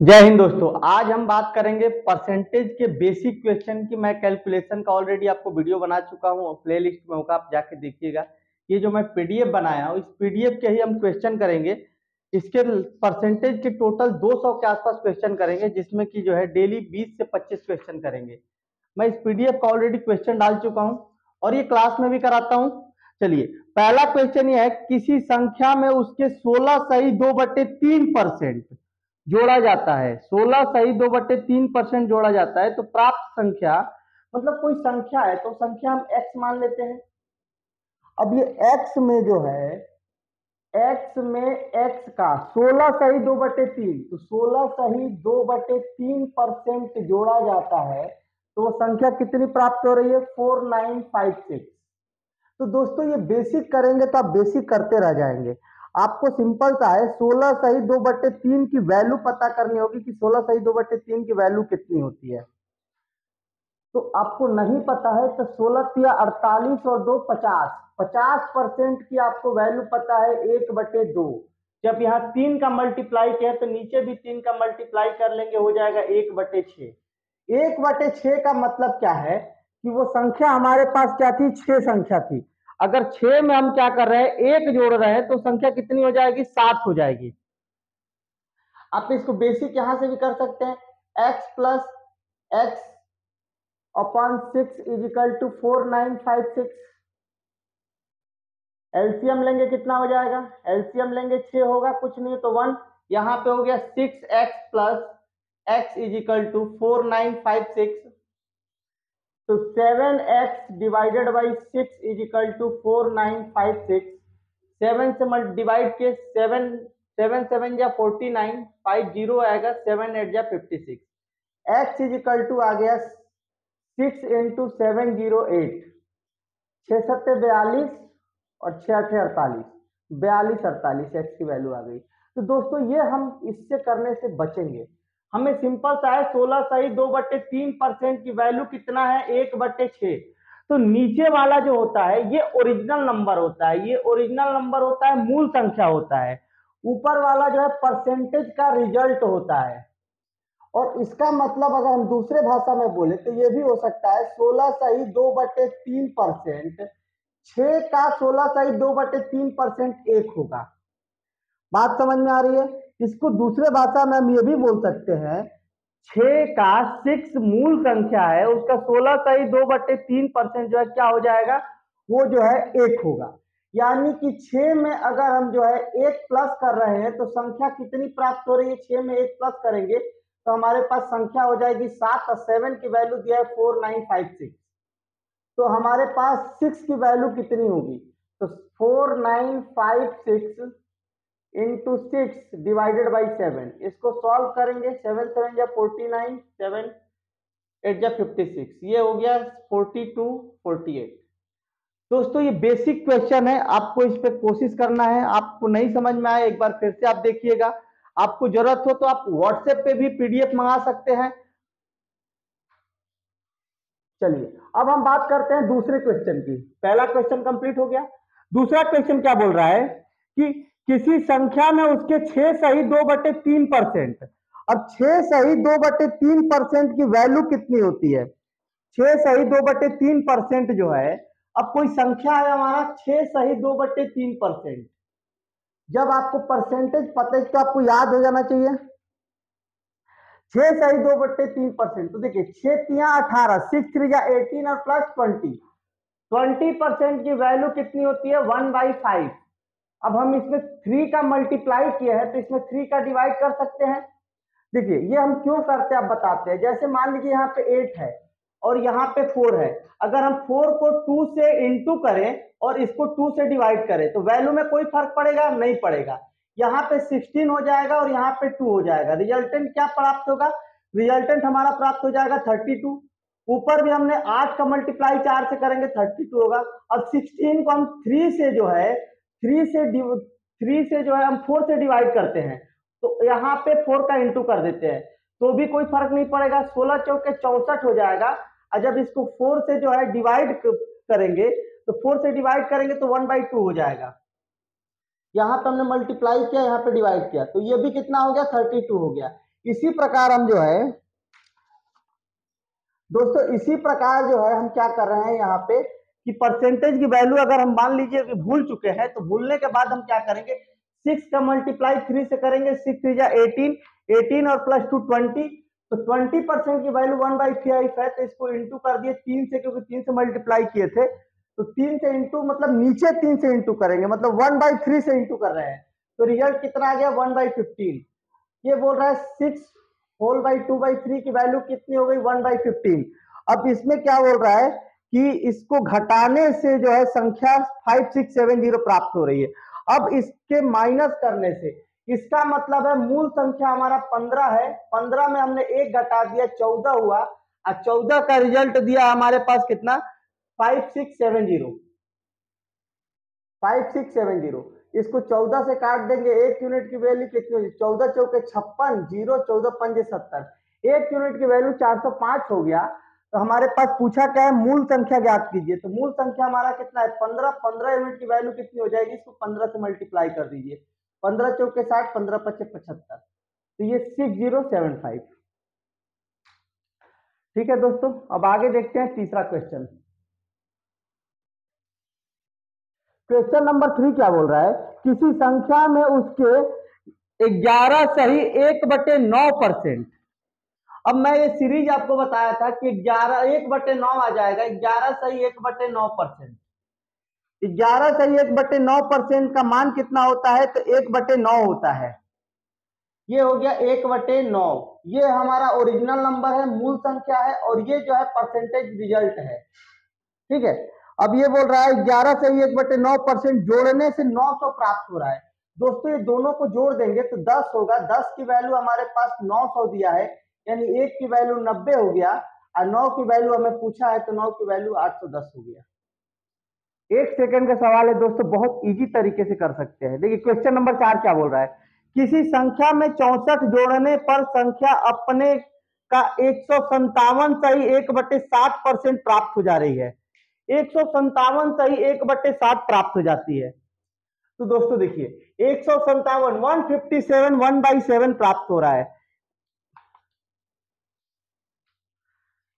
जय हिंद दोस्तों। आज हम बात करेंगे परसेंटेज के बेसिक क्वेश्चन की। मैं कैलकुलेशन का ऑलरेडी आपको वीडियो बना चुका हूँ, प्ले लिस्ट में होगा, आप जाके देखिएगा। ये जो मैं पीडीएफ बनाया हूँ, इस पीडीएफ के ही हम क्वेश्चन करेंगे। इसके परसेंटेज के टोटल 200 के आसपास क्वेश्चन करेंगे, जिसमें कि जो है डेली 20 से 25 क्वेश्चन करेंगे। मैं इस पीडीएफ का ऑलरेडी क्वेश्चन डाल चुका हूँ और ये क्लास में भी कराता हूँ। चलिए, पहला क्वेश्चन ये है, किसी संख्या में उसके 16 सही 2/3% जोड़ा जाता है। 16 सही 2/3% जोड़ा जाता है तो प्राप्त संख्या, मतलब कोई संख्या है तो संख्या हम x मान लेते हैं। अब ये x में जो है, x में x का 16 सही 2/3, तो 16 सही 2/3% जोड़ा जाता है तो वो संख्या कितनी प्राप्त हो रही है? 4956। तो दोस्तों ये बेसिक करेंगे तो आप बेसिक करते रह जाएंगे। आपको सिंपल सा है, 16 सही 2/3 की वैल्यू पता करनी होगी कि 16 सही 2/3 की वैल्यू कितनी होती है। तो आपको नहीं पता है तो 16 तिया 48 और 2 50, 50% की आपको वैल्यू पता है 1/2। जब यहाँ 3 का मल्टीप्लाई किया तो नीचे भी 3 का मल्टीप्लाई कर लेंगे, हो जाएगा 1/6। 1/6 का मतलब क्या है कि वो संख्या हमारे पास क्या थी? 6 संख्या थी। अगर 6 में हम क्या कर रहे हैं, 1 जोड़ रहे हैं तो संख्या कितनी हो जाएगी? 7 हो जाएगी। आप इसको बेसिक यहां से भी कर सकते हैं, x plus x upon 6 is equal to 4956। LCM लेंगे कितना हो जाएगा? एलसीएम लेंगे 6 होगा, कुछ नहीं तो 1। यहाँ पे हो गया 6x plus x is equal to 4956। तो 7x divided by 6 is equal to 4956। 7 से डिवाइड के 7 7 7 या 49, 5 0 आएगा, 7 8 या 56। x इज इक्वल टू आ गया 6 इंटू 708, 6 7 42 और 6 8 48, 42 48 एक्स की वैल्यू आ गई। तो दोस्तों ये हम इससे करने से बचेंगे। हमें सिंपल सा है, 16 सही 2/3% की वैल्यू कितना है? 1/6। तो नीचे वाला जो होता है ये ओरिजिनल नंबर होता है, ये ओरिजिनल नंबर होता है, मूल संख्या होता है। ऊपर वाला जो है परसेंटेज का रिजल्ट होता है। और इसका मतलब अगर हम दूसरे भाषा में बोले तो ये भी हो सकता है 16 सही 2/3%, 6 का 16 सही 2/3% 1 होगा। बात समझ में आ रही है? इसको दूसरे भाषा में हम ये भी बोल सकते हैं, 6 का 6 मूल संख्या है, उसका 16 सही 2/3% जो है क्या हो जाएगा? वो जो है 1 होगा। यानी कि 6 में अगर हम जो है 1 प्लस कर रहे हैं तो संख्या कितनी प्राप्त हो रही है? 6 में 1 प्लस करेंगे तो हमारे पास संख्या हो जाएगी 7 और 7 की वैल्यू दिया है 4956। तो हमारे पास 6 की वैल्यू कितनी होगी? तो 4956 इंटू 6 डिवाइडेड बाई 7। इसको सॉल्व करेंगे, 7 7 या 49, 7 8 या 56, ये हो गया 42 48। दोस्तों ये बेसिक क्वेश्चन है, आपको इस पे कोशिश करना है। आपको नहीं समझ में आया, एक बार फिर से आप देखिएगा। आपको जरूरत हो तो आप व्हाट्सएप पे भी पीडीएफ मंगा सकते हैं। चलिए अब हम बात करते हैं दूसरे क्वेश्चन की। पहला क्वेश्चन कंप्लीट हो गया। दूसरा क्वेश्चन क्या बोल रहा है कि किसी संख्या में उसके 6 सही 2/3%। अब 6 सही 2/3% की वैल्यू कितनी होती है? 6 सही 2/3% जो है, अब कोई संख्या है हमारा 6 सही 2/3%। जब आपको परसेंटेज पता है तो आपको याद हो जाना चाहिए 6 सही 2/3%। तो देखिए 6 तिया 18, 6 3 या 18 और प्लस 20% की वैल्यू कितनी होती है? 1/5। अब हम इसमें 3 का मल्टीप्लाई किया है तो इसमें 3 का डिवाइड कर सकते हैं। देखिए ये हम क्यों करते हैं आप बताते हैं। जैसे मान लीजिए यहाँ पे 8 है और यहाँ पे 4 है। अगर हम 4 को 2 से इंटू करें और इसको 2 से डिवाइड करें तो वैल्यू में कोई फर्क पड़ेगा? नहीं पड़ेगा। यहाँ पे 16 हो जाएगा और यहाँ पे 2 हो जाएगा। रिजल्टेंट क्या प्राप्त होगा? रिजल्टेंट हमारा प्राप्त हो जाएगा 32। ऊपर भी हमने 8 का मल्टीप्लाई 4 से करेंगे 32 होगा। अब 16 को हम 3 से जो है 3 से जो है हम 4 से डिवाइड करते हैं तो यहाँ पे 4 का इंटू कर देते हैं तो भी कोई फर्क नहीं पड़ेगा। 16 चौके 64 हो जाएगा। और जब इसको 4 से जो है डिवाइड करेंगे तो 4 से डिवाइड करेंगे तो 1/2 हो जाएगा। यहाँ पे हमने मल्टीप्लाई किया, यहाँ पे डिवाइड किया तो ये भी कितना हो गया? 32 हो गया। इसी प्रकार हम जो है दोस्तों, इसी प्रकार जो है हम क्या कर रहे हैं यहाँ पे कि परसेंटेज की वैल्यू अगर हम मान लीजिए कि भूल चुके हैं, तो भूलने के बाद हम क्या करेंगे, 6 का मल्टीप्लाई 3 से करेंगे, 6 3 18, 18 और प्लस 2 20, तो 20% की वैल्यू 1/5 है, तो इसको इंटू कर दिए 3 से, क्योंकि 3 से मल्टीप्लाई किए थे, तो 3 से इंटू मतलब नीचे 3 से इंटू करेंगे, मतलब 1/3 से इंटू कर रहे हैं, तो रिजल्ट कितना आ गया 1/15। ये बोल रहा है 6 होल बाई 2/3 की वैल्यू कितनी हो गई 1/15। अब इसमें क्या बोल रहा है कि इसको घटाने से जो है संख्या 5670 प्राप्त हो रही है। अब इसके माइनस करने से, इसका मतलब है मूल संख्या हमारा 15 है, 15 में हमने 1 घटा दिया 14 हुआ, और 14 का रिजल्ट दिया हमारे पास कितना 5670। 5670 इसको 14 से काट देंगे, 1 यूनिट की वैल्यू कितनी होगी 14 चौके 56, 0 14 पंजे 70, 1 यूनिट की वैल्यू 405 हो गया। तो हमारे पास पूछा क्या है, मूल संख्या ज्ञात कीजिए, तो मूल संख्या हमारा कितना है 15, 15 यूनिट की वैल्यू कितनी हो जाएगी, इसको 15 से मल्टीप्लाई कर दीजिए, 15 चौके 60, 15 पच्चे 75, तो ये 6075। ठीक है दोस्तों, अब आगे देखते हैं तीसरा क्वेश्चन। क्वेश्चन नंबर 3 क्या बोल रहा है, किसी संख्या में उसके 11 सही 1/9%। अब मैं ये सीरीज आपको बताया था कि 11 1/9 आ जाएगा, 11 सही 1/9%। 11 सही 1/9% का मान कितना होता है, तो 1/9 होता है। ये हो गया 1/9, ये हमारा ओरिजिनल नंबर है, मूल संख्या है, और ये जो है परसेंटेज रिजल्ट है। ठीक है, अब ये बोल रहा है 11 से 1/9% जोड़ने से 900 प्राप्त हो रहा है। दोस्तों ये दोनों को जोड़ देंगे तो 10 होगा, 10 की वैल्यू हमारे पास 900 दिया है, यानी 1 की वैल्यू 90 हो गया, और 9 की वैल्यू हमें पूछा है, तो 9 की वैल्यू 810 हो गया। 1 सेकंड का सवाल है दोस्तों, बहुत इजी तरीके से कर सकते हैं। देखिए क्वेश्चन नंबर 4 क्या बोल रहा है, किसी संख्या में 64 जोड़ने पर संख्या अपने का 157 सही 1/7% प्राप्त हो जा रही है। 157 सही 1/7 प्राप्त हो जाती है। तो दोस्तों देखिए 157 157 1/7 प्राप्त हो रहा है।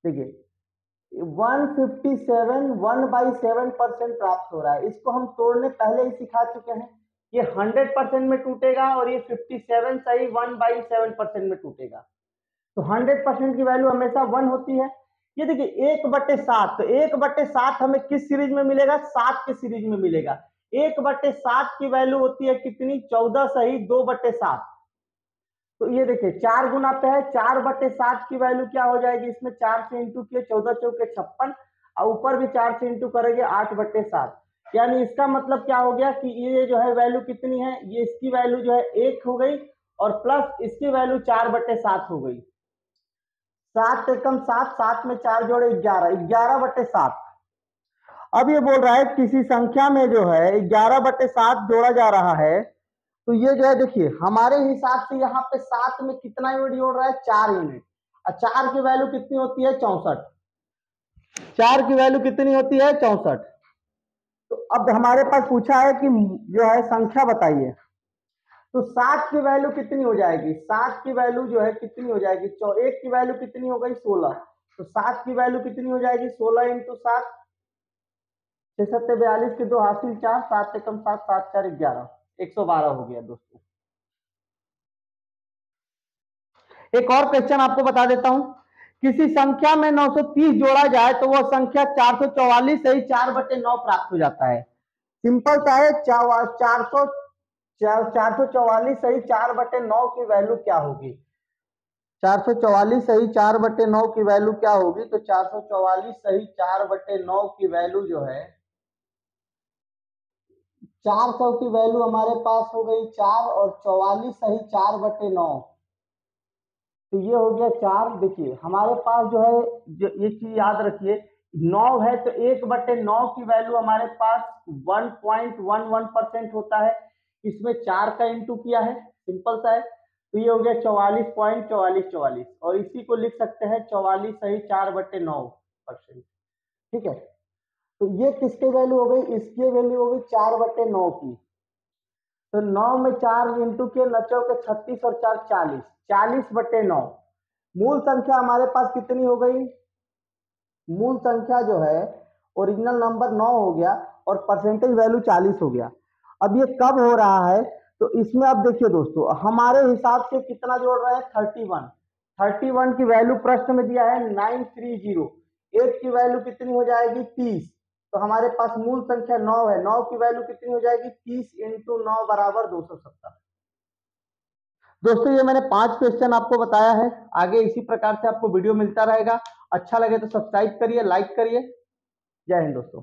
देखिए 157 1/7% प्राप्त हो रहा है। इसको हम तोड़ने पहले ही सिखा चुके हैं, ये 100% में टूटेगा और ये 57 सही 1/7% में टूटेगा। तो 100% की वैल्यू हमेशा 1 होती है। ये देखिए 1/7, तो 1/7 हमें किस सीरीज में मिलेगा, 7 के सीरीज में मिलेगा। 1/7 की वैल्यू होती है कितनी 14 सही 2/7। तो ये देखिए 4 गुना पे है, 4/7 की वैल्यू क्या हो जाएगी, इसमें 4 से इंटू किए 14 चौके 56, और ऊपर भी 4 से इंटू करेंगे 8/7, यानी इसका मतलब क्या हो गया कि ये जो है वैल्यू कितनी है, ये इसकी वैल्यू जो है 1 हो गई, और प्लस इसकी वैल्यू 4/7 हो गई। 7 एकम 7, 7 में 4 जोड़े 11, 11/7। अब ये बोल रहा है किसी संख्या में जो है 11/7 जोड़ा जा रहा है, तो ये जो है देखिए हमारे हिसाब से यहाँ पे 7 में कितना यूनिट जोड़ रहा है 4 यूनिट, और 4 की वैल्यू कितनी होती है 64, 4 की वैल्यू कितनी होती है 64। तो अब हमारे पास पूछा है कि जो है संख्या बताइए, तो 7 की वैल्यू कितनी हो जाएगी, 7 की वैल्यू जो है कितनी हो जाएगी, 1 की वैल्यू कितनी हो गई 16, तो 7 की वैल्यू कितनी हो जाएगी 16 इंटू 7, 6 7 42 के 2 हासिल 4, 7 एकम 7, 7 4 11, 112 हो गया दोस्तों। एक और क्वेश्चन आपको बता देता हूं, किसी संख्या में 930 जोड़ा जाए तो वह संख्या 444 सही 4/9 प्राप्त हो जाता है। सिंपल सा है, 444 सही 4/9 की वैल्यू क्या होगी, 444 सही 4/9 की वैल्यू क्या होगी, तो 444 सही 4/9 की वैल्यू जो है 400 की वैल्यू हमारे पास हो गई 4, और 44 सही 4/9, तो ये हो गया 4। देखिए हमारे पास जो है ये चीज याद रखिए, 9 है तो 1/9 की वैल्यू हमारे पास 1.11% होता है, इसमें 4 का इंटू किया है, सिंपल सा है, तो ये हो गया 44.4444, और इसी को लिख सकते हैं 44 सही 4/9%। ठीक है, तो ये किसकी वैल्यू हो गई, इसकी वैल्यू हो गई 4/9 की। तो 9 में 4 इंटू के 9 के 36 और 4 40, 40/9। मूल संख्या हमारे पास कितनी हो गई? मूल संख्या जो है ओरिजिनल नंबर 9 हो गया और परसेंटेज वैल्यू 40 हो गया। अब ये कब हो रहा है? तो इसमें अब देखिए दोस्तों, हमारे हिसाब से कितना जोड़ रहे हैं? 31। 31 की वैल्यू प्रश्न में दिया है 930। 8 की वैल्यू कितनी हो जाएगी? 30। तो हमारे पास मूल संख्या 9 है, 9 की वैल्यू कितनी हो जाएगी? 30 इंटू 9 बराबर 270। दोस्तों ये मैंने 5 क्वेश्चन आपको बताया है। आगे इसी प्रकार से आपको वीडियो मिलता रहेगा। अच्छा लगे तो सब्सक्राइब करिए, लाइक करिए। जय हिंद दोस्तों।